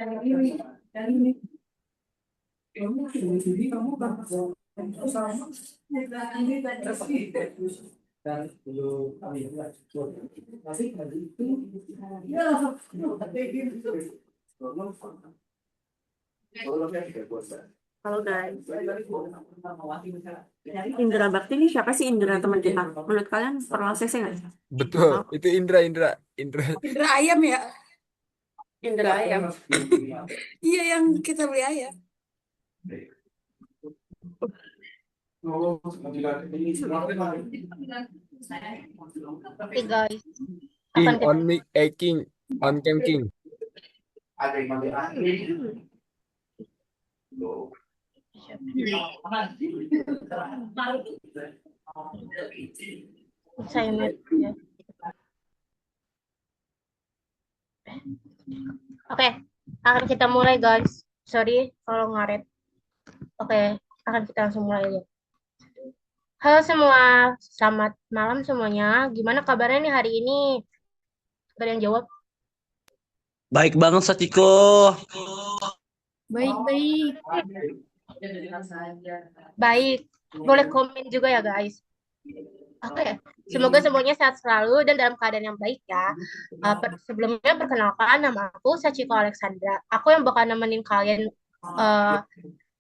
Halo guys, Indra Bakti ini siapa sih Indra teman kita? Menurut kalian perlu ACC nggak? Betul, Hah? itu Indra. Indra ayam ya? Indra ayam. Iya yang kita beli ayam. Oke guys, King akan kita on mic, King on cam King. saya mute ya. Oke, akan kita mulai guys. Sorry kalau ngaret. Oke, akan kita langsung mulai ya. Halo semua, selamat malam semuanya. Gimana kabarnya nih hari ini? Gak ada yang jawab. Baik banget, Satiko. Baik-baik. Baik, boleh komen juga ya guys. Oke, semoga semuanya sehat selalu dan dalam keadaan yang baik ya. Sebelumnya perkenalkan nama aku Sachiko Alexandra. Aku yang bakal nemenin kalian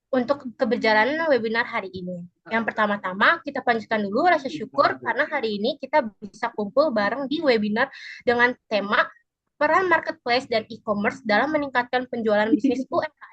untuk keberjalanan webinar hari ini. Yang pertama-tama kita panjatkan dulu rasa syukur karena hari ini kita bisa kumpul bareng di webinar dengan tema peran marketplace dan e-commerce dalam meningkatkan penjualan bisnis UMKM.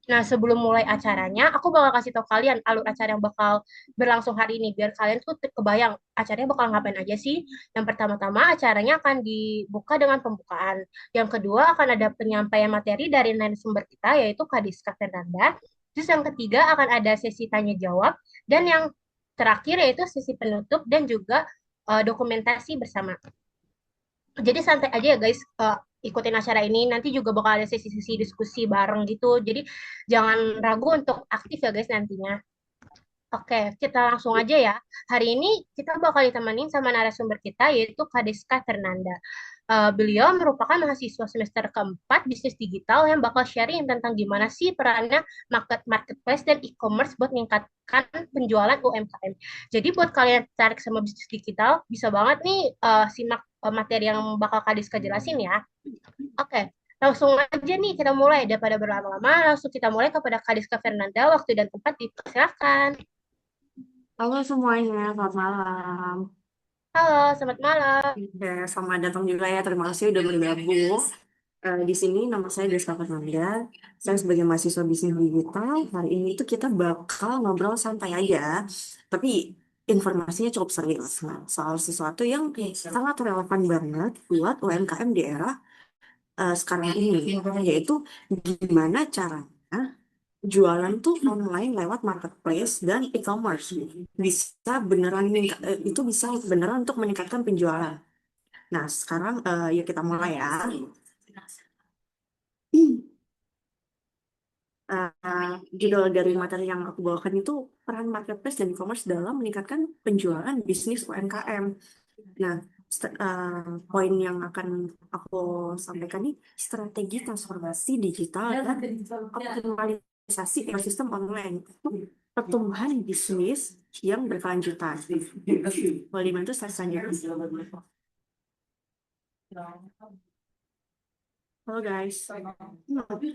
Nah, sebelum mulai acaranya, aku bakal kasih tahu kalian alur acara yang bakal berlangsung hari ini, biar kalian tuh kebayang acaranya bakal ngapain aja sih. Yang pertama-tama, acaranya akan dibuka dengan pembukaan. Yang kedua, akan ada penyampaian materi dari narasumber kita, yaitu Kadiska Fernanda. Terus yang ketiga, akan ada sesi tanya-jawab. Dan yang terakhir, yaitu sesi penutup dan juga dokumentasi bersama. Jadi santai aja ya guys, ikutin acara ini. Nanti juga bakal ada sesi-sesi diskusi bareng gitu. Jadi jangan ragu untuk aktif ya guys nantinya. Oke, kita langsung aja ya. Hari ini kita bakal ditemenin sama narasumber kita yaitu Kadeska Fernanda. Beliau merupakan mahasiswa semester keempat bisnis digital yang bakal sharing tentang gimana sih perannya marketplace dan e-commerce buat meningkatkan penjualan UMKM. Jadi buat kalian yang tertarik sama bisnis digital, bisa banget nih simak materi yang bakal Kadeska jelasin ya. Oke, langsung aja nih kita mulai. Daripada berlama-lama, langsung kita mulai kepada Kadeska Fernanda. Waktu dan tempat dipersilakan. Halo semuanya, selamat malam. Halo, selamat malam. Ya, selamat datang juga ya. Terima kasih udah bergabung. Di sini nama saya Deska Fernanda. Saya sebagai mahasiswa bisnis digital. Hari ini tuh kita bakal ngobrol santai aja, tapi informasinya cukup serius. Nah, soal sesuatu yang sangat relevan banget buat UMKM di era sekarang ini, yaitu gimana caranya jualan tuh online lewat marketplace dan e-commerce bisa beneran itu bisa beneran untuk meningkatkan penjualan. Nah, sekarang yuk kita mulai ya. Judul dari materi yang aku bawakan itu peran marketplace dan e-commerce dalam meningkatkan penjualan bisnis UMKM. Nah, poin yang akan aku sampaikan ini strategi transformasi digital dan optimalisasi ekosistem online. Pertumbuhan bisnis yang berkelanjutan. Boleh dibantu slide selanjutnya? Halo guys.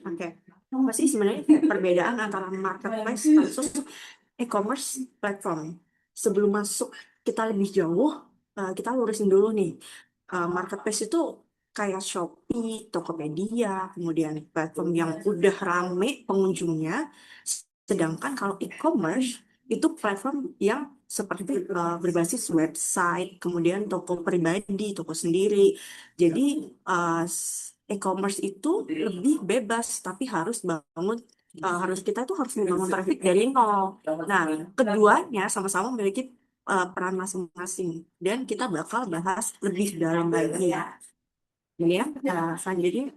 Oke. Apa sih sebenarnya perbedaan antara marketplace versus e-commerce platform? Sebelum masuk kita lebih jauh, kita lurusin dulu nih. Marketplace itu kayak Shopee, Tokopedia, kemudian platform yang udah rame pengunjungnya. Sedangkan kalau e-commerce itu platform yang seperti berbasis website, kemudian toko pribadi, toko sendiri. Jadi e-commerce itu lebih bebas, tapi kita tuh harus membangun traffic dari nol. Nah, keduanya sama-sama memiliki peran masing-masing, dan kita bakal bahas lebih dalam lagi ya. Ini ya, selanjutnya.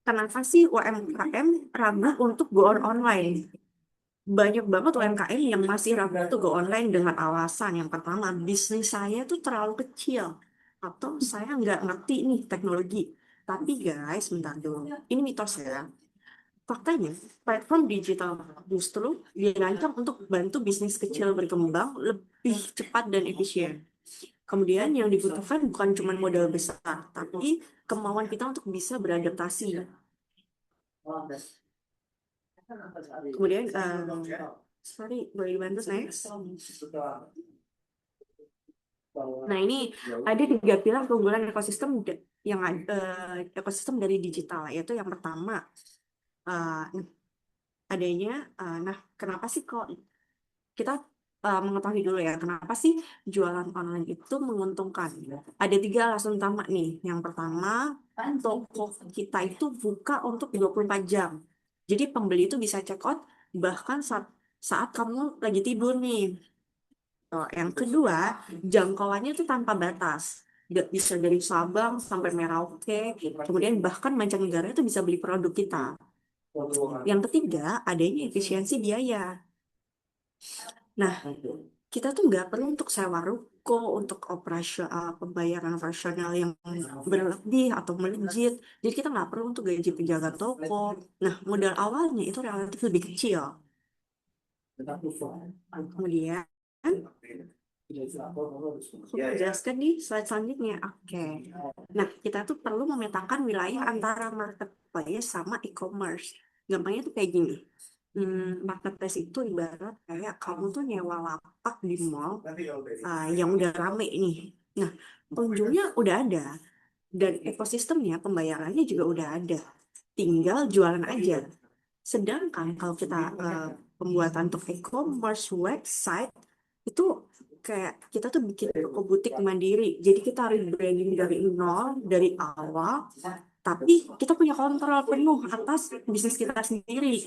Kenapa sih UMKM ragu untuk go online? Banyak banget UMKM yang masih ragu untuk go online dengan alasan yang pertama, bisnis saya tuh terlalu kecil. atau saya nggak ngerti nih teknologi. Tapi guys, bentar dulu. Ini mitos ya. Faktanya, platform digital justru dirancang untuk bantu bisnis kecil berkembang lebih cepat dan efisien. Kemudian yang dibutuhkan bukan cuma modal besar, tapi kemauan kita untuk bisa beradaptasi. Kemudian, sorry, boleh dibantu next? Nah, ini ada 3 pilar keunggulan ekosistem yang ekosistem dari digital, yaitu yang pertama adanya, nah kenapa sih kok kita mengetahui dulu ya, kenapa sih jualan online itu menguntungkan? Ada 3 alasan utama nih. Yang pertama, toko kita itu buka untuk 24 jam. Jadi pembeli itu bisa check out bahkan saat kamu lagi tidur nih. Yang kedua, jangkauannya itu tanpa batas. Nggak bisa dari Sabang sampai Merauke, kemudian bahkan mancanegara itu bisa beli produk kita. Yang ketiga, adanya efisiensi biaya. Nah, kita tuh nggak perlu untuk sewa ruko, untuk pembayaran operasional yang berlebih atau melejit. Jadi kita nggak perlu untuk gaji penjaga toko. Nah, modal awalnya itu relatif lebih kecil. Kemudian, aku jelaskan di slide selanjutnya. Oke. Nah, kita tuh perlu memetakan wilayah antara marketplace sama e-commerce. Gampangnya tuh kayak gini. Marketplace itu ibarat kayak kamu tuh nyewa lapak di mall yang udah rame nih. Nah, pengunjungnya udah ada dan ekosistemnya pembayarannya juga udah ada. Tinggal jualan aja. Sedangkan kalau kita pembuatan untuk e-commerce website itu kayak kita tuh bikin toko butik mandiri. Jadi kita harus branding dari nol, dari awal, tapi kita punya kontrol penuh atas bisnis kita sendiri.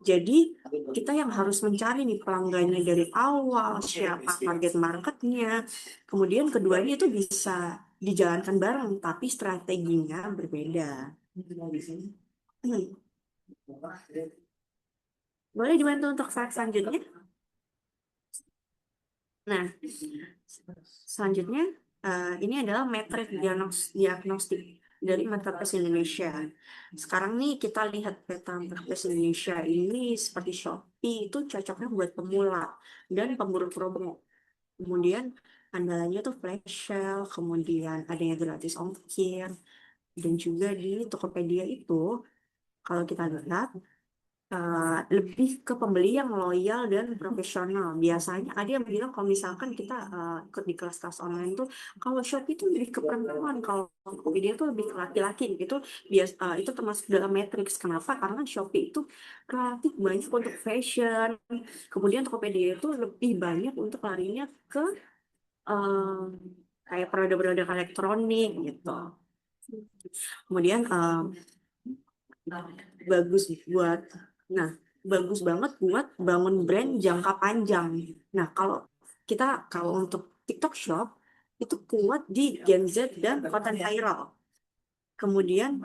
Jadi kita yang harus mencari nih pelanggannya dari awal, siapa target marketnya. Kemudian keduanya itu bisa dijalankan bareng, tapi strateginya berbeda. Boleh dibantu untuk slide selanjutnya? Nah, selanjutnya ini adalah metrik diagnostik dari Marketplace Indonesia. Sekarang nih kita lihat peta Marketplace Indonesia ini seperti Shopee itu cocoknya buat pemula dan pemburu promo. Kemudian andalannya tuh flash sale, kemudian adanya gratis ongkir, dan juga di Tokopedia itu kalau kita lihat lebih ke pembeli yang loyal dan profesional. Biasanya ada yang bilang kalau misalkan kita ikut di kelas-kelas online tuh, kalau Shopee itu lebih ke perempuan, kalau Tokopedia itu lebih ke laki-laki gitu. Itu termasuk dalam matriks. Kenapa? Karena Shopee itu relatif banyak untuk fashion. Kemudian Tokopedia itu lebih banyak untuk larinya ke eh, kayak produk-produk elektronik gitu. Kemudian bagus buat nah bagus banget buat bangun brand jangka panjang. Nah, kalau untuk TikTok Shop itu kuat di Gen Z dan konten viral. Kemudian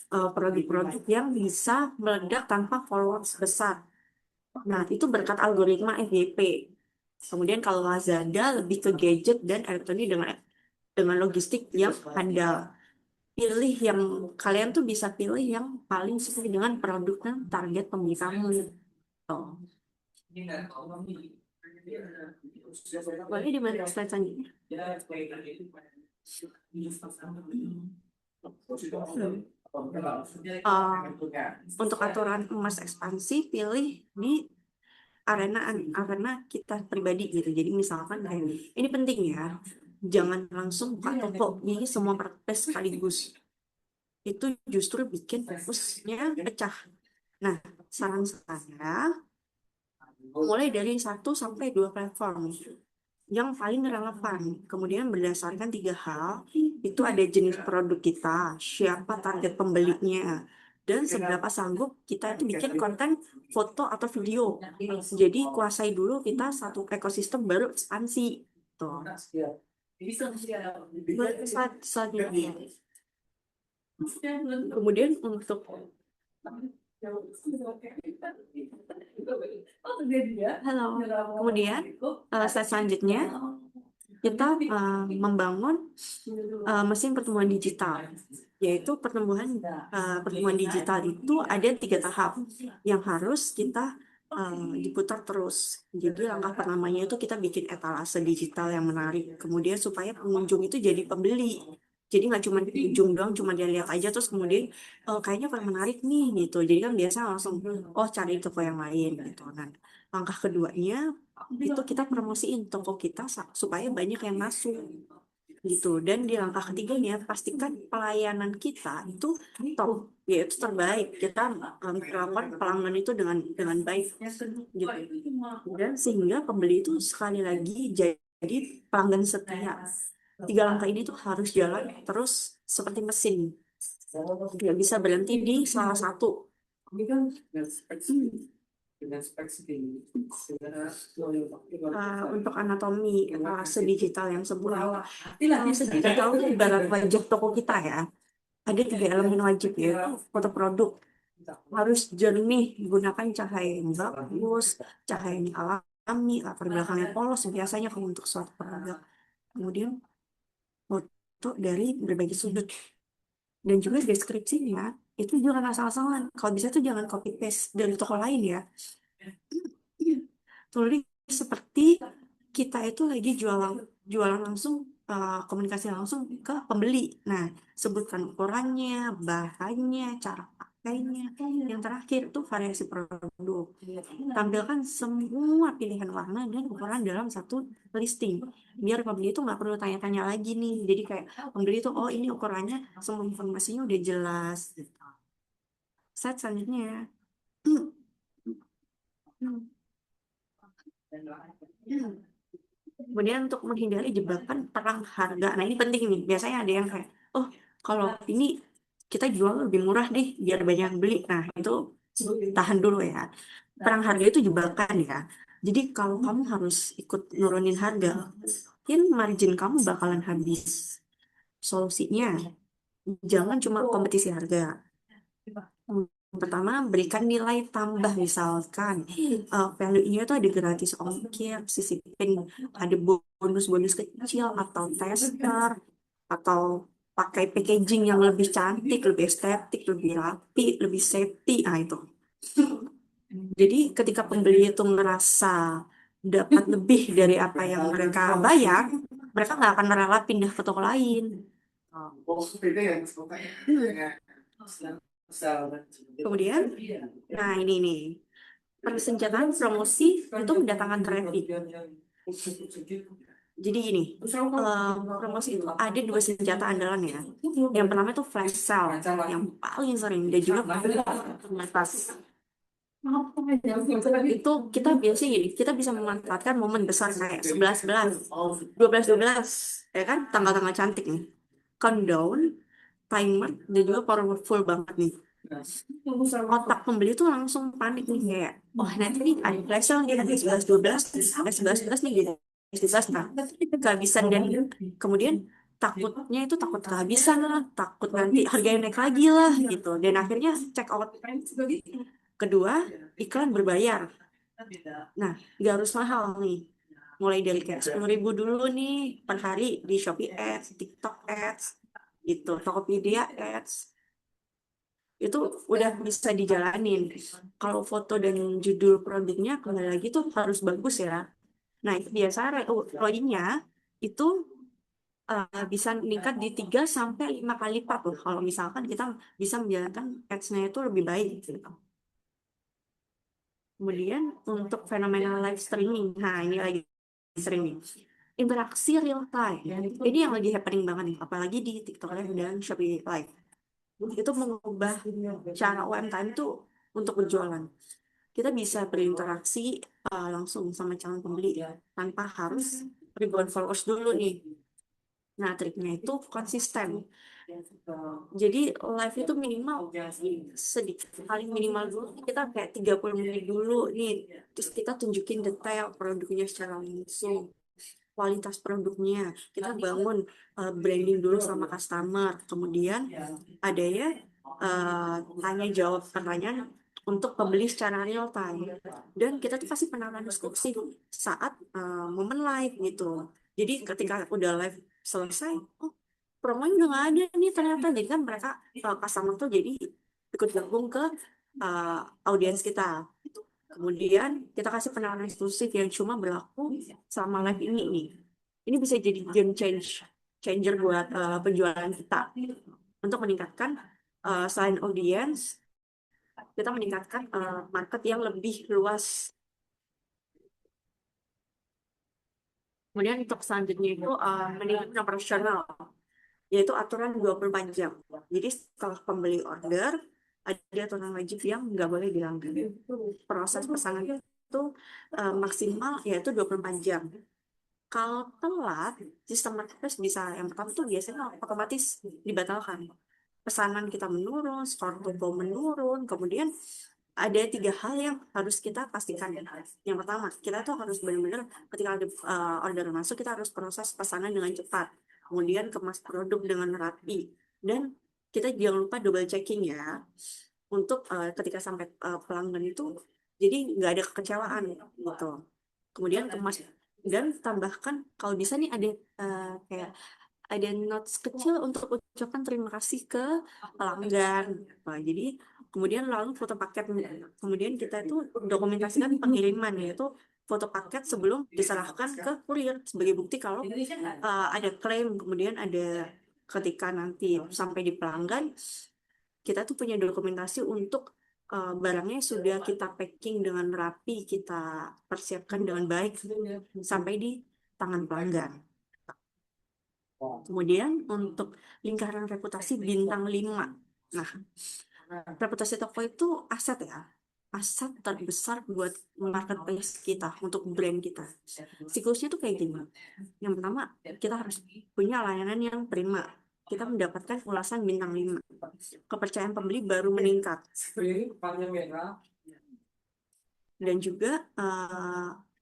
produk-produk yang bisa meledak tanpa followers besar. Nah, itu berkat algoritma FYP. Kemudian kalau Lazada lebih ke gadget dan elektronik dengan logistik yang handal. Kalian tuh bisa pilih yang paling sesuai dengan produk dan target pembeli kamu. Oh. Boleh dibantu slide selanjutnya? Untuk aturan emas ekspansi, pilih di arena kita pribadi gitu. Jadi misalkan kayak ini penting ya, jangan langsung buka toko di semua marketplace sekaligus. Itu justru bikin fokusnya pecah. Nah, saran saya mulai dari 1 sampai 2 platform yang paling relevan. Kemudian berdasarkan 3 hal, itu ada jenis produk kita, siapa target pembelinya, dan seberapa sanggup kita itu bikin konten foto atau video. Jadi kuasai dulu kita satu ekosistem baru ekspansi. Tuh. Selanjutnya. Kemudian untuk halo. Kemudian slide selanjutnya kita membangun mesin pertumbuhan digital, yaitu pertumbuhan digital itu ada 3 tahap yang harus kita diputar terus. Jadi langkah pertamanya itu kita bikin etalase digital yang menarik, kemudian supaya pengunjung itu jadi pembeli. Jadi nggak cuma pengunjung doang, cuma dia lihat aja terus kemudian kayaknya kurang menarik nih gitu. Jadi kan biasa langsung cari toko yang lain gitu. Nah, langkah keduanya itu kita promosiin toko kita supaya banyak yang masuk gitu. Dan di langkah ketiganya pastikan pelayanan kita itu top, yaitu terbaik. Kita melakukan pelanggan itu dengan baik gitu. Dan sehingga pembeli itu sekali lagi jadi pelanggan setia. 3 langkah ini tuh harus jalan terus seperti mesin, nggak bisa berhenti di salah satu. Untuk anatomi sedigital yang sempurna, sedigital itu ibarat wajah toko kita ya. Ada 3 elemen wajib, yaitu foto produk harus jernih, gunakan cahaya yang bagus, cahaya yang alami, latar belakangnya polos biasanya kalau untuk suatu produk. Kemudian foto dari berbagai sudut, dan juga deskripsinya itu jangan asal-asalan. Kalau bisa tuh jangan copy paste dari toko lain ya. Tulis seperti kita itu lagi jualan langsung, komunikasi langsung ke pembeli. Nah, sebutkan ukurannya, bahannya, cara pakainya. Yang terakhir tuh variasi produk. Tampilkan semua pilihan warna dan ukuran dalam satu listing. Biar pembeli itu nggak perlu tanya-tanya lagi nih. Jadi kayak pembeli itu, oh ini ukurannya, semua informasinya udah jelas. Slide selanjutnya. Kemudian untuk menghindari jebakan perang harga. Nah ini penting nih. Biasanya ada yang kayak, oh kalau ini kita jual lebih murah deh biar banyak yang beli. Nah itu tahan dulu ya. Perang harga itu jebakan ya. Jadi kalau kamu harus ikut nurunin harga, mungkin margin kamu bakalan habis. Solusinya, jangan cuma kompetisi harga. Pertama, berikan nilai tambah, misalkan value-nya itu ada gratis ongkir, sisipin, ada bonus-bonus kecil atau tester, atau pakai packaging yang lebih cantik, lebih estetik, lebih rapi, lebih safety. Nah itu. Jadi ketika pembeli itu ngerasa dapat lebih dari apa yang mereka bayar, mereka nggak akan rela pindah ke toko lain. Kemudian, nah ini nih, persenjataan promosi itu mendatangkan traffic. Jadi gini, promosi itu ada 2 senjata andalan ya. Yang pertama itu flash sale, yang paling sering, dan juga terbatas. Itu kita biasanya gini, kita bisa memanfaatkan momen besar kayak 11-11, 12-12, ya kan, tanggal-tanggal cantik nih. Countdown, timer, dan juga powerful banget nih. Otak pembeli tuh langsung panik nih kayak, oh nanti nih ada flash sale nih, ada 11-12, ada 11-11 nih gitu. 11, nah, kehabisan, dan kemudian takutnya itu takut kehabisan lah, takut nanti harganya naik lagi lah gitu, dan akhirnya check out. Kedua, iklan berbayar. Nah, nggak harus mahal nih. Mulai dari kayak 10.000 dulu nih per hari di Shopee Ads, TikTok Ads, gitu, Tokopedia Ads. Itu udah bisa dijalanin. Kalau foto dan judul produknya kembali lagi tuh harus bagus ya. Nah, itu biasa ROI-nya itu bisa meningkat di 3-5 kali lipat loh. Kalau misalkan kita bisa menjalankan ads-nya itu lebih baik gitu. Kemudian untuk fenomena live streaming, nah ini lagi streaming, interaksi real time. Ini yang lagi happening banget nih, apalagi di TikTok Live dan Shopee Live. Itu mengubah cara UMKM itu untuk berjualan. Kita bisa berinteraksi langsung sama calon pembeli tanpa harus ribuan followers dulu nih. Nah, triknya itu konsisten. Jadi live itu minimal sedikit, paling minimal dulu kita kayak 30 menit dulu nih. Terus kita tunjukin detail produknya secara langsung, kualitas produknya. Kita bangun branding dulu sama customer. Kemudian ada ya tanya jawab pertanyaan untuk pembeli secara real time. Dan kita tuh pasti penanganan diskusi saat momen live gitu. Jadi ketika udah live selesai, oh promonya udah nggak ada nih ternyata. Jadi kan mereka customer tuh jadi ikut gabung ke audiens kita. Kemudian kita kasih penawaran eksklusif yang cuma berlaku selama live ini nih. Ini bisa jadi game changer buat penjualan kita untuk meningkatkan selain audiens, kita meningkatkan market yang lebih luas. Kemudian untuk selanjutnya itu manajemen operasional, yaitu aturan 24 jam. Jadi setelah pembeli order, ada aturan wajib yang nggak boleh dilanggar. Proses pesanan itu maksimal yaitu 24 jam. Kalau telat, sistem marketplace bisa yang pertama tuh biasanya otomatis dibatalkan. Pesanan kita menurun, skor toko menurun, kemudian ada 3 hal yang harus kita pastikan. Yang pertama, kita tuh harus benar-benar ketika ada order masuk, kita harus proses pesanan dengan cepat. Kemudian kemas produk dengan rapi. Dan kita jangan lupa double checking ya. Untuk ketika sampai pelanggan itu, jadi nggak ada kekecewaan gitu. Kemudian kemas dan tambahkan kalau bisa nih ada kayak ada notes kecil untuk ucapkan terima kasih ke pelanggan. Nah, jadi kemudian lalu foto paket. Kemudian kita itu dokumentasikan pengiriman, yaitu foto paket sebelum diserahkan ke kurir sebagai bukti kalau ada klaim. Kemudian ada ketika nanti sampai di pelanggan, kita tuh punya dokumentasi untuk barangnya sudah kita packing dengan rapi, kita persiapkan dengan baik sampai di tangan pelanggan. Kemudian untuk lingkaran reputasi bintang 5. Nah, reputasi toko itu aset ya. Aset terbesar buat marketplace kita, untuk brand kita. Siklusnya tuh kayak gini. Yang pertama, kita harus punya layanan yang prima. Kita mendapatkan ulasan bintang 5. Kepercayaan pembeli baru meningkat. Dan juga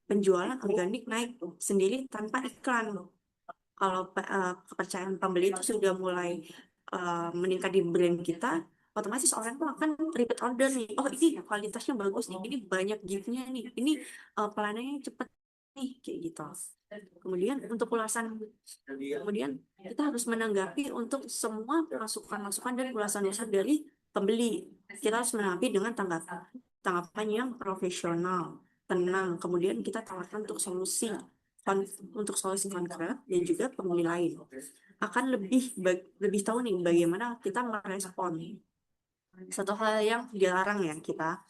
penjualan organik naik sendiri tanpa iklan. Kalau kepercayaan pembeli itu sudah mulai meningkat di brand kita, otomatis orang tuh akan repeat order nih. Oh, ini kualitasnya bagus nih, ini banyak gift-nya nih, ini pelayanannya cepet nih, kayak gitu. Kemudian untuk ulasan, kemudian kita harus menanggapi untuk semua masukan-masukan dan ulasan-ulasan dari pembeli. Kita harus menanggapi dengan tanggapan yang profesional, tenang. Kemudian kita tawarkan untuk solusi konkret dan juga pembeli lain akan lebih tahu nih bagaimana kita merespon. Satu hal yang dilarang ya kita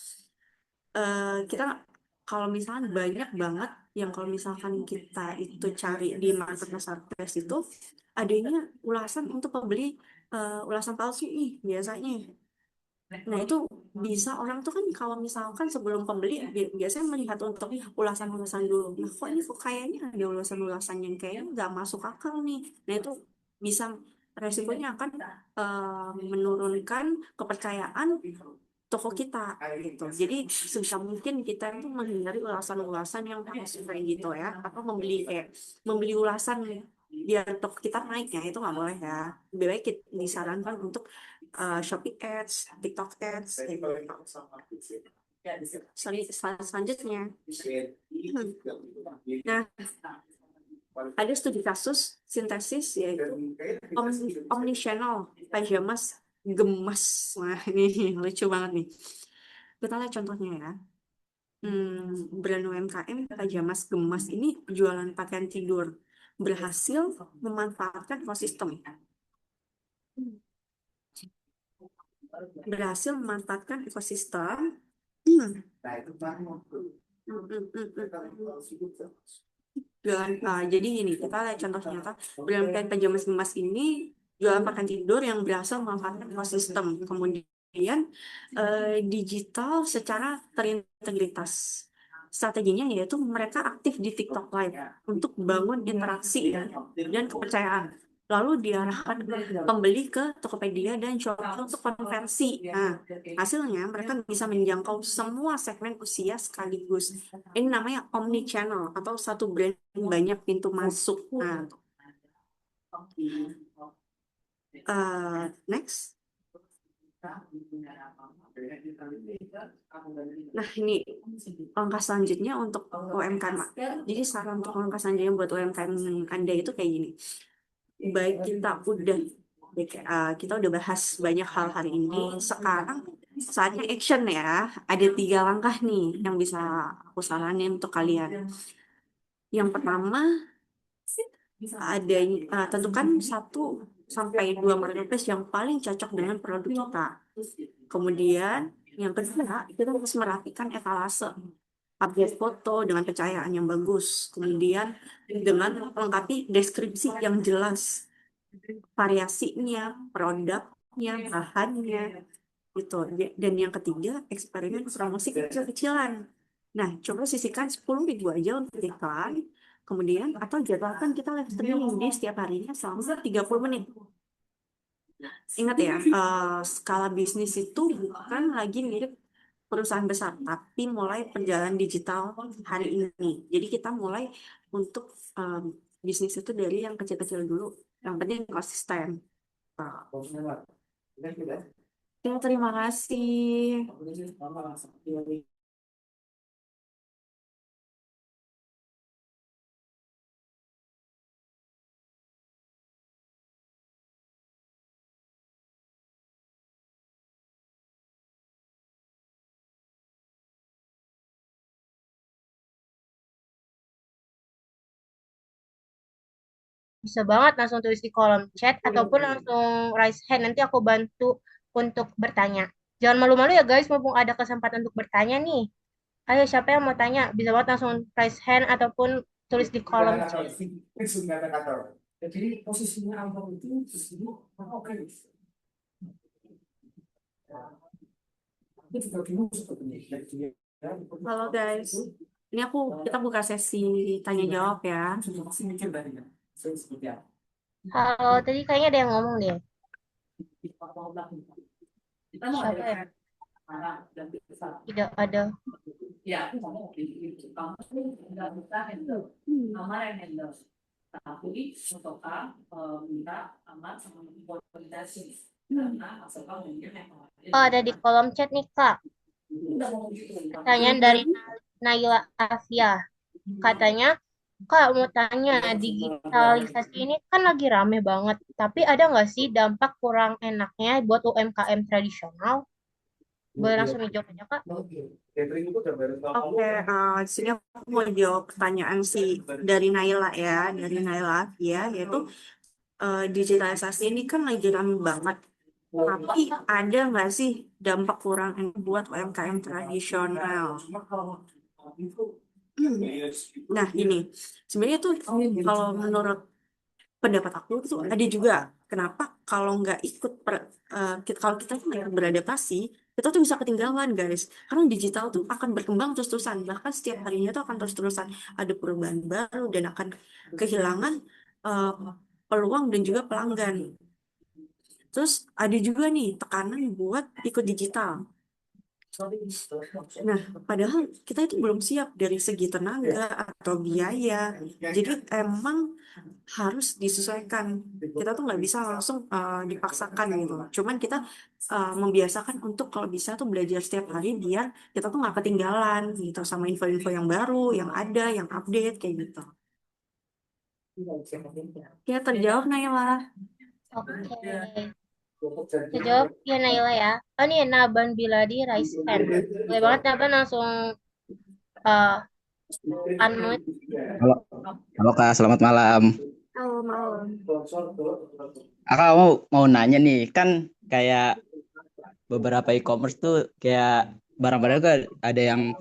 kalau misalkan banyak banget yang kalau misalkan kita itu cari di marketplace itu adanya ulasan untuk pembeli ulasan palsu nih biasanya. Nah, itu bisa orang tuh kan kalau misalkan sebelum pembeli biasanya melihat untuk ulasan-ulasan dulu. Nah, kok ini kok kayaknya ada ulasan-ulasan yang kayaknya nggak masuk akal nih. Nah, itu bisa resikonya akan menurunkan kepercayaan toko kita gitu. Jadi sebisa mungkin kita itu menghindari ulasan-ulasan yang palsu kayak gitu ya, atau membeli ulasan biar toko kita naik ya, itu nggak boleh ya. Lebih baik disarankan untuk Shopee Ads, TikTok Ads, gitu. Selanjutnya. Nah, ada studi kasus sintesis yaitu omnichannel pajamas gemas. Wah, ini lucu banget nih. Kita lihat contohnya ya. Brand UMKM pajamas gemas ini jualan pakaian tidur berhasil memanfaatkan ekosistem. Jadi ini kita lihat contoh nyata brand pajamas gemas ini jualan pakaian tidur yang berhasil memanfaatkan ekosistem, kemudian digital secara terintegritas. Strateginya yaitu mereka aktif di TikTok Live untuk bangun interaksi dan kepercayaan. Lalu diarahkan pembeli ke Tokopedia dan Shopee untuk konversi. Nah, hasilnya mereka bisa menjangkau semua segmen usia sekaligus. Ini namanya omnichannel atau satu brand banyak pintu masuk. Nah, next. Nah, ini langkah selanjutnya untuk UMKM. Jadi saran untuk langkah selanjutnya buat UMKM Anda itu kayak gini. Baik kita udah bahas banyak hal hari ini. Sekarang saatnya action ya. Ada 3 langkah nih yang bisa aku saranin untuk kalian. Yang pertama, tentukan 1 sampai 2 marketplace yang paling cocok dengan produk kita. Kemudian yang kedua, kita harus merapikan etalase, update foto dengan pencahayaan yang bagus. Kemudian dengan melengkapi deskripsi yang jelas, variasinya, produknya, bahannya, gitu. Dan yang ketiga, eksperimen promosi kecil-kecilan. Nah, coba sisihkan 10.000 aja untuk iklan. Kemudian, atau jadwalkan kita live streaming di setiap harinya selama 30 menit. Ingat ya, skala bisnis itu bukan lagi mirip perusahaan besar, tapi mulai perjalanan digital hari ini. Jadi kita mulai untuk bisnis itu dari yang kecil-kecil dulu. Yang penting konsisten. Ya, terima kasih. Bisa banget langsung tulis di kolom chat ataupun langsung raise hand. Nanti aku bantu untuk bertanya. Jangan malu-malu ya guys, mumpung ada kesempatan untuk bertanya nih. Ayo, siapa yang mau tanya? Bisa banget langsung raise hand ataupun tulis di kolom chat. Halo guys, ini kita buka sesi tanya jawab ya. Halo, tadi kayaknya ada yang ngomong deh. Siapa ya? Tidak ada. Oh, ada di kolom chat nih, Kak. Pertanyaan dari Naila Afia. Katanya, Kak mau tanya, digitalisasi ini kan lagi rame banget. Tapi ada nggak sih dampak kurang enaknya buat UMKM tradisional? Boleh langsung dijawab aja, Kak. Oke, di sini aku mau jawab pertanyaan dari Naila ya, dari Naila ya, yaitu digitalisasi ini kan lagi rame banget. Tapi ada nggak sih dampak kurang enak buat UMKM tradisional? Nah, ini sebenarnya tuh kalau menurut pendapat aku tuh ada juga. Kenapa kalau nggak kalau kita tuh nggak beradaptasi, kita tuh bisa ketinggalan guys. Karena digital tuh akan berkembang terus-terusan. Bahkan setiap harinya tuh akan terus-terusan ada perubahan baru dan akan kehilangan eh, peluang dan juga pelanggan. Terus ada juga nih tekanan buat ikut digital. Nah, padahal kita itu belum siap dari segi tenaga atau biaya. Jadi emang harus disesuaikan. Kita tuh nggak bisa langsung dipaksakan gitu. Cuman kita membiasakan untuk kalau bisa tuh belajar setiap hari biar kita tuh nggak ketinggalan gitu sama info-info yang baru, yang ada, yang update kayak gitu. Ya, terjawab Naila. Oke. Terjawab ya Naila ya. Oh nih Naban Biladi raise hand. Boleh banget Naban langsung uh, unmute. Halo, halo Kak, selamat malam. Halo, malam. Kakak mau nanya nih, kan kayak beberapa e-commerce tuh kayak barang-barang kan ada yang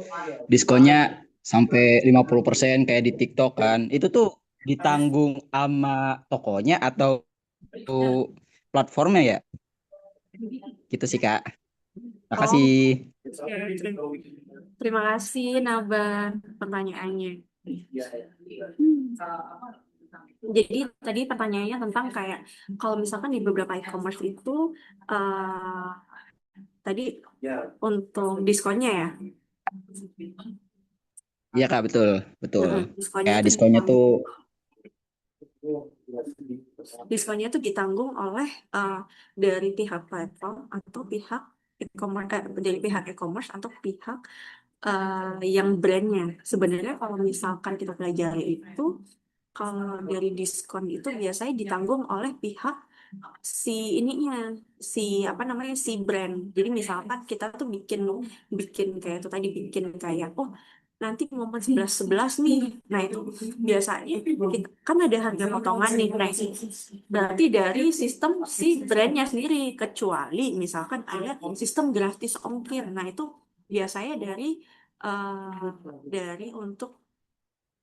diskonnya sampai 50% kayak di TikTok kan. Itu tuh ditanggung sama tokonya atau platformnya ya? Gitu sih Kak. Makasih. Terima kasih Naban pertanyaannya. Jadi tadi pertanyaannya tentang kayak kalau misalkan di beberapa e-commerce itu tadi untuk diskonnya ya. Iya Kak, betul. Diskonnya Kayak itu diskonnya tuh Diskonnya itu ditanggung oleh dari pihak platform atau pihak e-commerce, dari pihak e-commerce atau pihak yang brandnya. Sebenarnya kalau misalkan kita pelajari itu, kalau dari diskon itu biasanya ditanggung oleh pihak si ininya, si apa namanya, si brand. Jadi misalkan kita tuh bikin bikin kayak itu tadi, bikin kayak oh nanti momen 11-11 nih. Nah itu biasanya kita, kan ada harga potongan nih. Nah itu berarti dari sistem si brandnya sendiri, kecuali misalkan ada sistem gratis ongkir. Nah itu biasanya dari untuk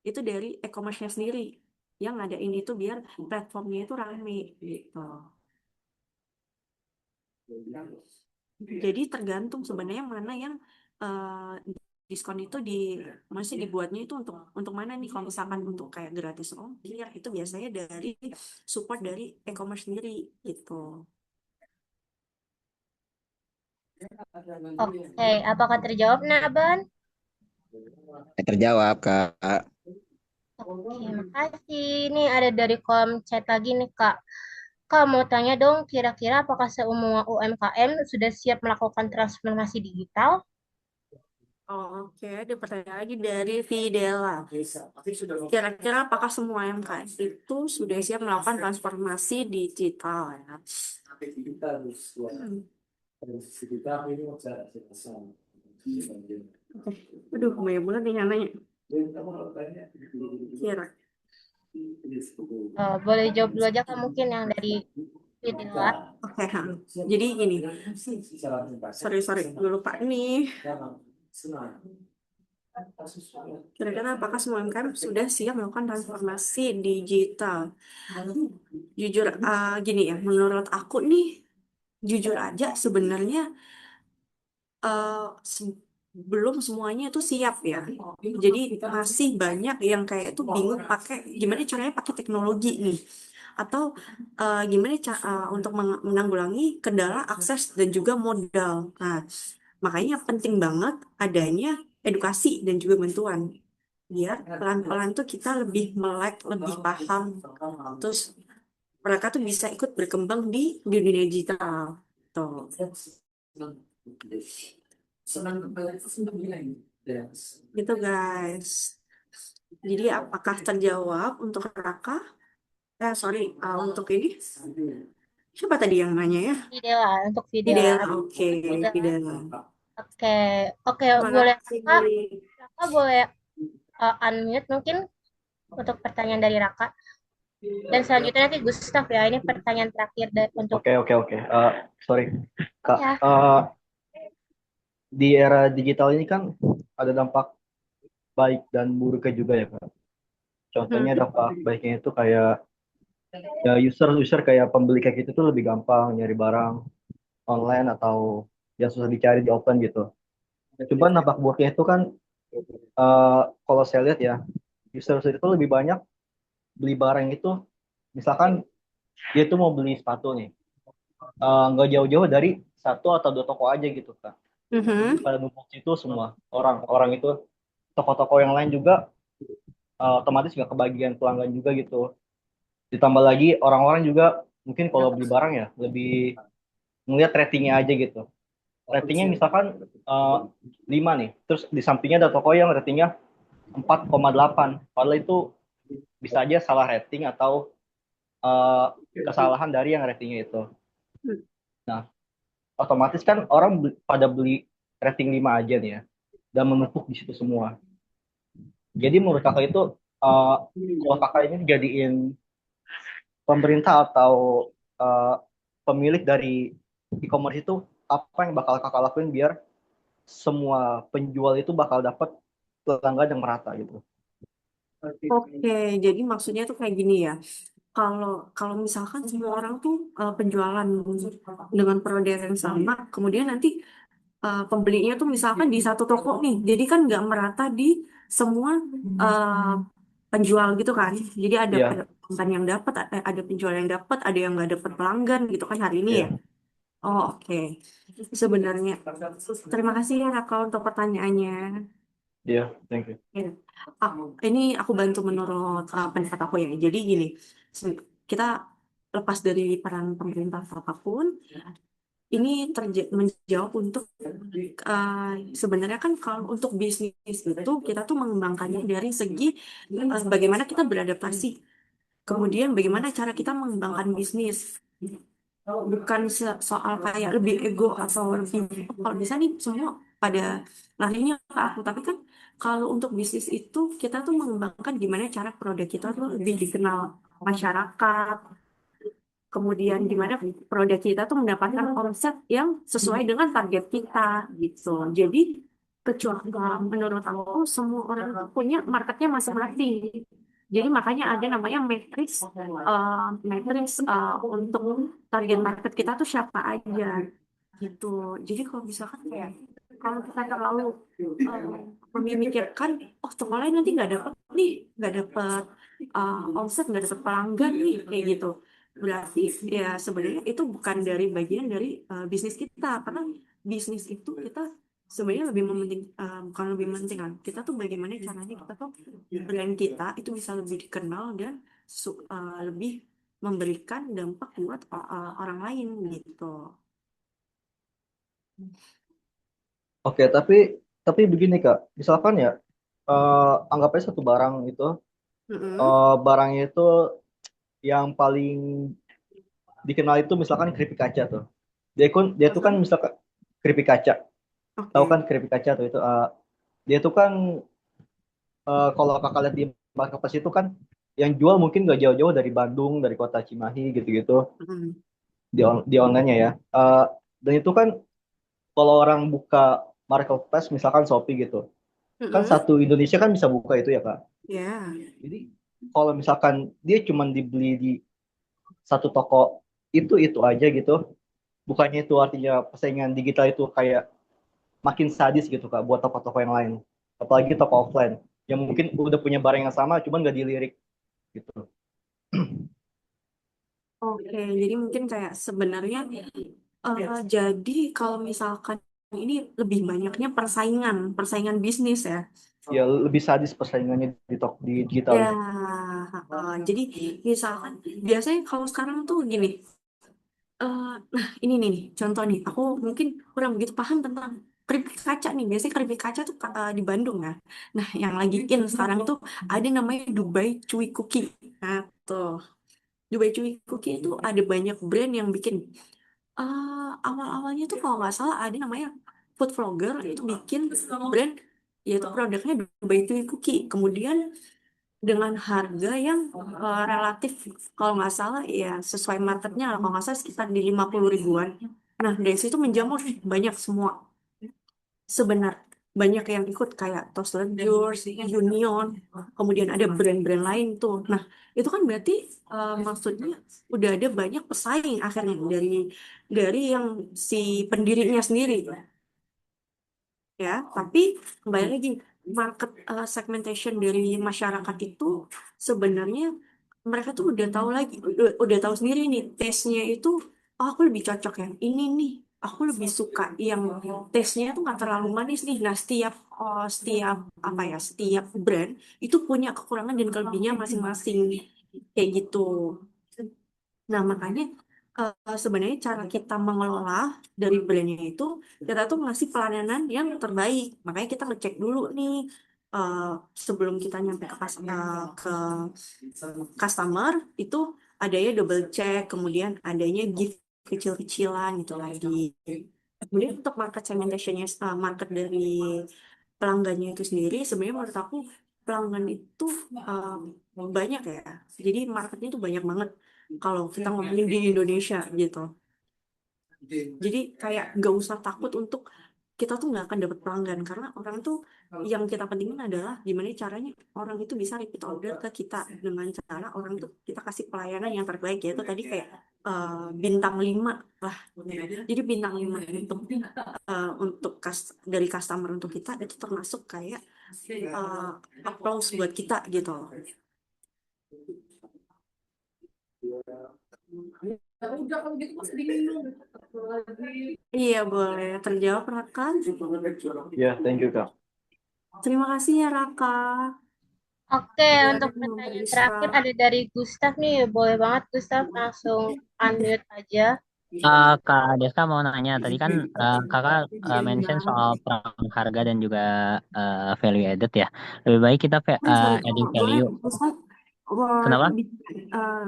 itu dari e-commerce-nya sendiri yang ada ini tuh biar platformnya itu rame gitu. Jadi tergantung sebenarnya mana yang eh, diskon itu masih dibuatnya itu untuk mana nih. Kalau misalkan untuk kayak gratis ongkir itu biasanya dari support dari e-commerce sendiri gitu. Oke, apakah terjawab, Naban? Terjawab, Kak. Oke, makasih. Ini ada dari kolom chat lagi nih, Kak. Kak, mau tanya dong, kira-kira apakah semua UMKM sudah siap melakukan transformasi digital? Oke, ada pertanyaan lagi dari Videla. Kira-kira apakah semua UMKM itu sudah siap melakukan transformasi digital ya? Hmm. Aduh, banyak banget nih yang nanya. Kira. Boleh jawab dulu aja, Kak, mungkin yang dari Videla. Oke, jadi gini. Sorry, gue lupa nih. Kira-kira apakah semua UMKM sudah siap melakukan transformasi digital? Jujur, gini ya, menurut aku nih, jujur aja sebenarnya eh, se- belum semuanya itu siap ya. Jadi masih banyak yang kayak itu bingung pakai gimana caranya pakai teknologi nih. Atau gimana untuk menanggulangi kendala akses dan juga modal. Nah, makanya penting banget adanya edukasi dan juga bantuan. Biar pelan-pelan tuh kita lebih melek, lebih paham. Terus mereka tuh bisa ikut berkembang di dunia digital. Tuh. Gitu guys. Jadi apakah terjawab untuk Raka? Sorry, untuk ini. Siapa tadi yang nanya ya? Videla, untuk Fidel, Videla. oke, Fidel. Oke, oke, Terima boleh kasih. Raka boleh unmute mungkin untuk pertanyaan dari Raka. Dan selanjutnya nanti Gustaf ya, ini pertanyaan terakhir untuk Oke. Sorry, Kak. ya. Di era digital ini kan ada dampak baik dan buruknya juga ya, Kak. Contohnya dampak baiknya itu kayak ya user kayak pembeli kayak gitu tuh lebih gampang nyari barang online atau yang susah dicari di offline gitu. Cuman dampak buruknya itu kan kalau saya lihat ya, user itu lebih banyak beli barang itu, misalkan dia tuh mau beli sepatu nih, nggak jauh-jauh dari satu atau dua toko aja gitu, Kak. Pada numpuk situ semua orang itu, toko-toko yang lain juga otomatis nggak kebagian pelanggan juga gitu. Ditambah lagi orang-orang juga mungkin kalau beli barang ya lebih ngeliat ratingnya aja gitu. Ratingnya misalkan 5 nih, terus di sampingnya ada toko yang ratingnya 4,8. Padahal itu bisa aja salah rating atau kesalahan dari yang ratingnya itu. Nah, otomatis kan orang pada beli rating 5 aja nih ya, dan menumpuk di situ semua. Jadi menurut kakak itu, kalau kakak ini dijadiin pemerintah atau pemilik dari e-commerce itu, apa yang bakal kakak lakuin biar semua penjual itu bakal dapat pelanggan yang merata gitu? Oke, jadi maksudnya tuh kayak gini ya. Kalau kalau misalkan semua orang tuh penjualan dengan produk yang sama, kemudian nanti pembelinya tuh misalkan di satu toko nih, jadi kan nggak merata di semua uh, penjual gitu kan. Jadi ada Iya, pelanggan yang dapat, ada penjual yang dapat, ada yang nggak dapat pelanggan gitu kan hari ini ya. iya, Oh, oke. Sebenarnya terima kasih ya Raka untuk pertanyaannya. iya, thank you. Ya. Ini aku bantu menurut pendapat aku ya. Jadi gini, kita lepas dari peran pemerintah atau apapun, ini menjawab untuk sebenarnya kan kalau untuk bisnis itu kita tuh mengembangkannya dari segi bagaimana kita beradaptasi, kemudian bagaimana cara kita mengembangkan bisnis, bukan soal kayak lebih ego atau lebih kalau bisa nih semua pada larinya ke aku, tapi kan kalau untuk bisnis itu kita tuh mengembangkan gimana cara produk kita tuh lebih dikenal masyarakat, kemudian gimana produk kita tuh mendapatkan omset yang sesuai dengan target kita gitu. Jadi kecuali menurut aku semua orang tuh punya marketnya masing-masing. Jadi makanya ada namanya matrix untuk target market kita tuh siapa aja gitu. Jadi kalau misalkan kayak kalau kita terlalu memikirkan, oh toko lain nanti nggak dapet nih, nggak dapet omset, nggak dapet pelanggan nih kayak gitu. Berarti ya sebenarnya itu bukan dari bagian dari bisnis kita, karena bisnis itu kita sebenarnya lebih mementing, bukan lebih mementing kan. Kita tuh bagaimana caranya kita tuh brand kita itu bisa lebih dikenal dan lebih memberikan dampak buat orang lain gitu. Oke, tapi begini Kak, misalkan ya anggap aja satu barang itu Mm-mm. barangnya itu yang paling dikenal itu misalkan keripik kaca tuh. Dia tuh kan Mm-mm. misalkan keripik kaca. Tahu kan Oke. keripik kaca tuh itu dia tuh kan kalau Kakak lihat di marketplace itu kan yang jual mungkin nggak jauh-jauh dari Bandung, dari kota Cimahi gitu-gitu Mm-mm. di online-nya ya. Dan itu kan kalau orang buka marketplace misalkan Shopee gitu, kan Mm-mm. satu Indonesia kan bisa buka itu ya Kak. Ya. Jadi kalau misalkan dia cuma dibeli di satu toko itu aja gitu, bukannya itu artinya persaingan digital itu kayak makin sadis gitu Kak buat toko-toko yang lain. Apalagi toko offline yang mungkin udah punya barang yang sama cuman nggak dilirik gitu. Oke, jadi mungkin kayak sebenarnya jadi kalau misalkan ini lebih banyaknya persaingan, persaingan bisnis ya. Ya lebih sadis persaingannya di digital Ya, ini. jadi misalkan biasanya kalau sekarang tuh gini, nah ini nih contoh nih, aku mungkin kurang begitu paham tentang keripik kaca nih. Biasanya keripik kaca tuh di Bandung ya. Nah, yang lagi in sekarang tuh ada namanya Dubai Cuy Cookie. Nah, tuh Dubai Cuy Cookie itu ada banyak brand yang bikin. Awal-awalnya tuh kalau nggak salah ada namanya food vlogger itu bikin brand yaitu produknya Dubai Cuy Cookie. Kemudian dengan harga yang relatif kalau nggak salah ya sesuai marketnya lah, kalau nggak salah sekitar di 50 ribuan. Nah dari situ menjamur banyak semua sebenarnya, banyak yang ikut kayak Toast Legends, Union, kemudian ada brand-brand lain tuh. Nah itu kan berarti maksudnya udah ada banyak pesaing akhirnya dari yang si pendirinya sendiri ya. Tapi kembali lagi market segmentation dari masyarakat itu sebenarnya mereka tuh udah tahu lagi, udah tahu sendiri nih taste-nya itu, oh aku lebih cocok yang ini nih, aku lebih suka yang taste-nya tuh nggak terlalu manis nih. Nah setiap apa ya, setiap brand itu punya kekurangan dan kelebihannya masing-masing kayak gitu. Nah, makanya sebenarnya cara kita mengelola dari brandnya itu, kita tuh ngasih pelayanan yang terbaik. Makanya kita ngecek dulu nih, eh, sebelum kita nyampe ke customer, itu adanya double check, kemudian adanya gift kecil-kecilan gitu lagi. Kemudian untuk market segmentationnya, market dari pelanggannya itu sendiri, sebenarnya menurut aku pelanggan itu banyak ya. Jadi marketnya itu banyak banget kalau kita ngomongin di Indonesia gitu. Jadi kayak nggak usah takut untuk kita tuh nggak akan dapat pelanggan, karena orang tuh yang kita pentingin adalah gimana caranya orang itu bisa repeat order ke kita dengan cara orang tuh kita kasih pelayanan yang terbaik, yaitu tadi kayak bintang 5 lah. Jadi bintang 5 untuk dari customer untuk kita itu termasuk kayak applause buat kita gitu. Iya boleh terjawab Raka. Ya, thank you Kak. Terima kasih ya Raka. Oke, untuk Silakan Bang pertanyaan Rizka. terakhir ada dari Gustaf nih. Boleh banget Gustaf langsung unmute aja. Kak Deska mau nanya tadi kan kakak Iya, mention Bang. soal perang harga dan juga value added ya. Lebih baik kita Sorry, adding boleh value. Ustaz, wah, Kenapa?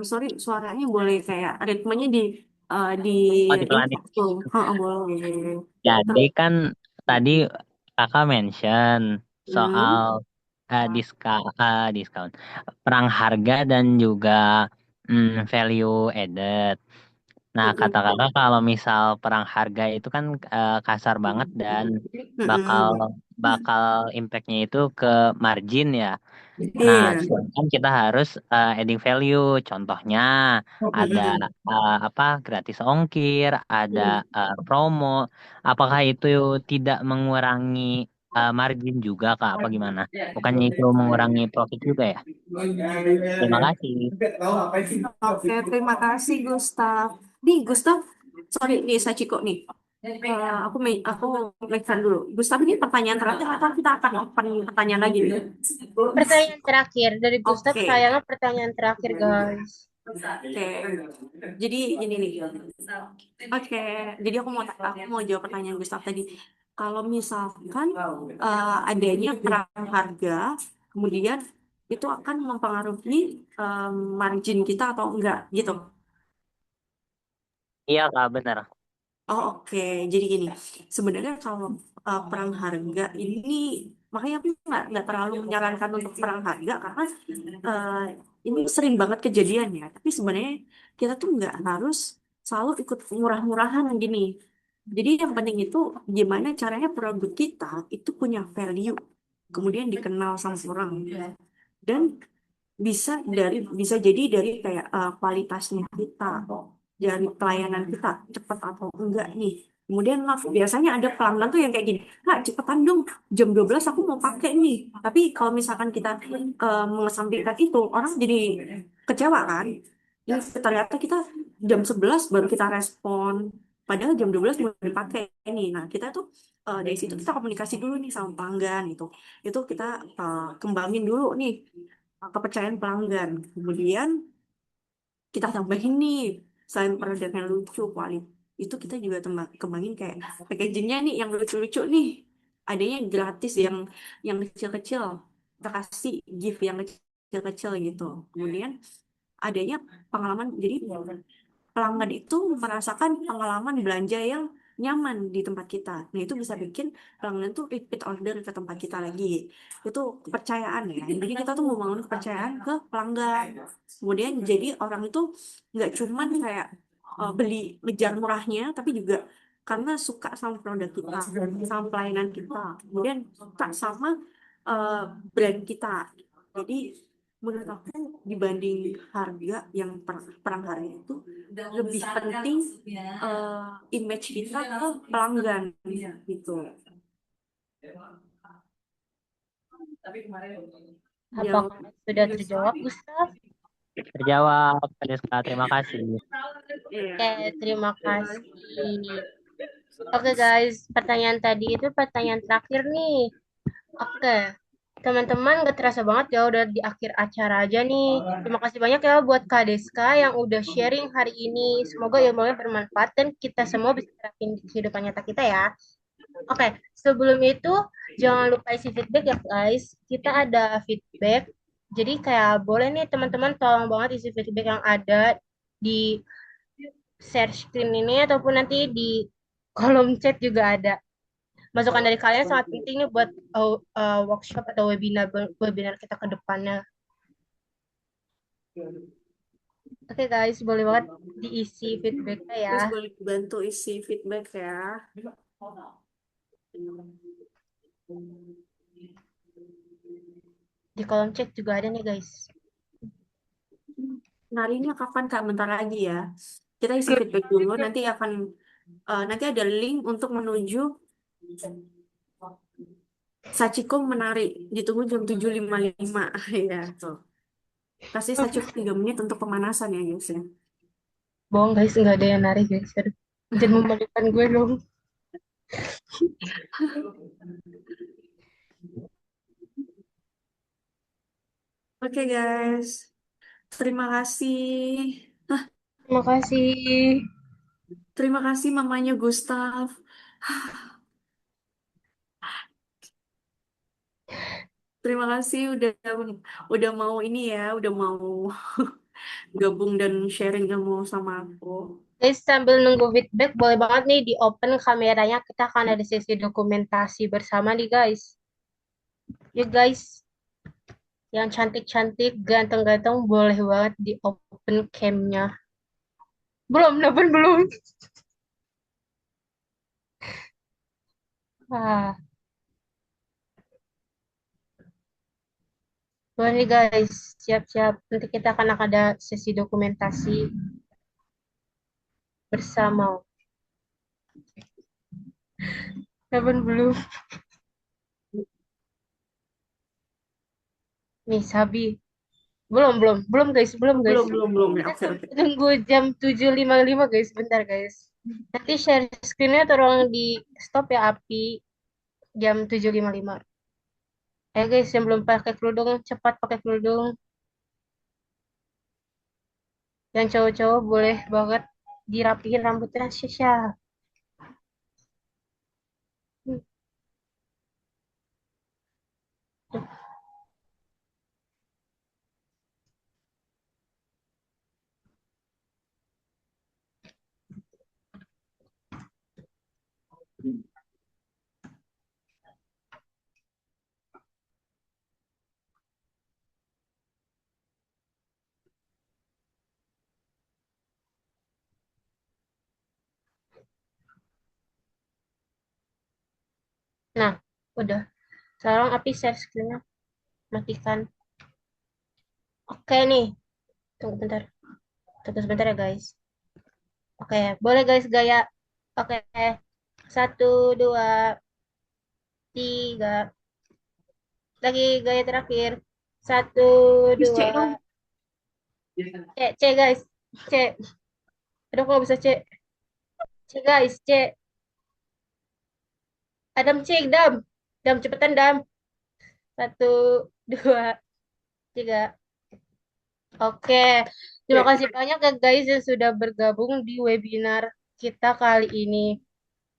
sorry suaranya boleh kayak ritmenya di Oh, ini dipelanin. tuh. Boleh. Jadi kan tadi kakak mention soal Hmm, diskon perang harga dan juga value added. Nah, kata mm-mm, kakak kalau misal perang harga itu kan kasar banget dan bakal mm-mm. bakal impactnya itu ke margin ya. Nah, Iya. sedangkan kita harus adding value. Contohnya ada Mm-mm. apa gratis ongkir, ada promo. Apakah itu tidak mengurangi margin juga, Kak? Apa gimana? Bukannya itu mengurangi profit juga ya? Terima kasih. Oke, terima kasih Gustaf. Nih Gustaf, sorry nih Sachiko nih. Aku make friend dulu. Gustaf ini pertanyaan terakhir atau kita akan open pertanyaan lagi nih? Pertanyaan terakhir dari Gustaf, Oke. sayangnya pertanyaan terakhir guys. Oke, jadi ini nih. Oke, jadi aku mau jawab pertanyaan Gustaf tadi. Kalau misalkan adanya perang harga, kemudian itu akan mempengaruhi margin kita atau enggak gitu. Iya, Kak, benar. Oh, oke. Jadi gini, sebenarnya kalau perang harga ini, makanya aku nggak terlalu menyarankan untuk perang harga karena eh, ini sering banget kejadian ya. Tapi sebenarnya kita tuh nggak harus selalu ikut murah-murahan gini. Jadi yang penting itu gimana caranya produk kita itu punya value, kemudian dikenal sama orang dan bisa jadi dari kayak kualitasnya kita, dari pelayanan kita cepat atau enggak nih. Kemudian maaf, biasanya ada pelanggan tuh yang kayak gini, Kak cepetan dong, jam 12 aku mau pakai nih. Tapi kalau misalkan kita mengesampingkan itu, orang jadi kecewa kan. Ini ternyata kita jam 11 baru kita respon, padahal jam 12 mau dipakai nih. Nah kita tuh dari situ kita komunikasi dulu nih sama pelanggan itu. Itu kita kembangin dulu nih kepercayaan pelanggan. Kemudian kita tambahin nih, selain produknya lucu, kualitas, itu kita juga kembangin kayak packagingnya nih yang lucu-lucu nih. Adanya gratis yang kecil-kecil. Kita kasih gift yang kecil-kecil gitu. Kemudian adanya pengalaman, jadi pelanggan itu merasakan pengalaman belanja yang nyaman di tempat kita. Nah, itu bisa bikin pelanggan tuh repeat order ke tempat kita lagi. Itu kepercayaan ya. Jadi kita tuh membangun kepercayaan ke pelanggan. Kemudian jadi orang itu nggak cuman kayak beli ngejar murahnya, tapi juga karena suka sama produk kita, sama pelayanan kita. Kemudian suka sama eh, brand kita. Jadi menurut aku dibanding harga yang perang harga itu lebih penting image kita ke pelanggan gitu. Yang Apakah sudah terjawab Gustaf? Terjawab, Kak Deska. Terima kasih. iya. Oke, terima kasih. Oke guys, pertanyaan tadi itu pertanyaan terakhir nih. Oke, teman-teman gak terasa banget ya udah di akhir acara aja nih. Terima kasih banyak ya buat Kak Deska yang udah sharing hari ini. Semoga ilmunya bermanfaat dan kita semua bisa terapin di kehidupan nyata kita ya. Oke, sebelum itu jangan lupa isi feedback ya guys. Kita ada feedback. Jadi kayak boleh nih teman-teman tolong banget isi feedback yang ada di share screen ini ataupun nanti di kolom chat juga ada. Masukan dari kalian sangat penting nih buat workshop atau webinar webinar kita ke depannya. Oke guys, boleh banget diisi feedbacknya ya. Terus boleh bantu isi feedback ya. Di kolom chat juga ada nih guys. Narinya kapan Kak? Bentar lagi ya. Kita isi feedback dulu. Nanti ada link untuk menuju Sachiko menari. Ditunggu jam 7.55 ya. Tuh. Kasih Sachiko 3 menit untuk pemanasan ya guys ya. Bohong guys, nggak ada yang nari guys. Aduh, jangan memalukan gue dong. Oke guys, terima kasih. Hah, Terima kasih. terima kasih mamanya Gustaf. Terima kasih udah mau ini ya, udah mau gabung dan sharing ilmu sama aku. Guys, sambil nunggu feedback, boleh banget nih di open kameranya. Kita akan ada sesi dokumentasi bersama nih guys. Yuk guys, yang cantik-cantik, ganteng-ganteng, boleh banget di open cam-nya. Belum, Napan belum. Ah, boleh nih guys, siap-siap. Nanti kita akan ada sesi dokumentasi bersama. Napan belum. Nih, Sabi. Belum guys, belum guys. Belum ya. Kita Oke, oke. tunggu jam 7.55 guys, bentar guys. Nanti share screen-nya tolong di stop ya Api jam 7.55. Guys, yang belum pakai kerudung, cepat pakai kerudung. Yang cowok-cowok boleh banget dirapiin rambutnya Syesha. Nah, udah. Sekarang Api share screen-nya. Matikan. Oke nih. Tunggu bentar. Tunggu sebentar ya guys. Oke, boleh guys gaya. Oke. Satu, dua, tiga. Lagi gaya terakhir. Satu, Please cek dua. dong. C guys. C. Aduh, kok nggak bisa C. C guys, C. Adam C, Dam. Dam, cepetan, Dam. Satu, dua, tiga. Oke. Terima Oke. kasih banyak ya guys yang sudah bergabung di webinar kita kali ini.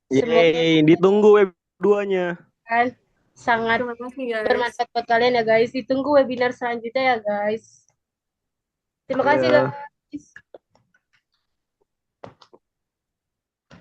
Semoga Yeay, ditunggu web 2-nya. kan sangat Terima kasih guys. bermanfaat buat kalian ya guys. Ditunggu webinar selanjutnya ya guys. Terima kasih Ya. guys.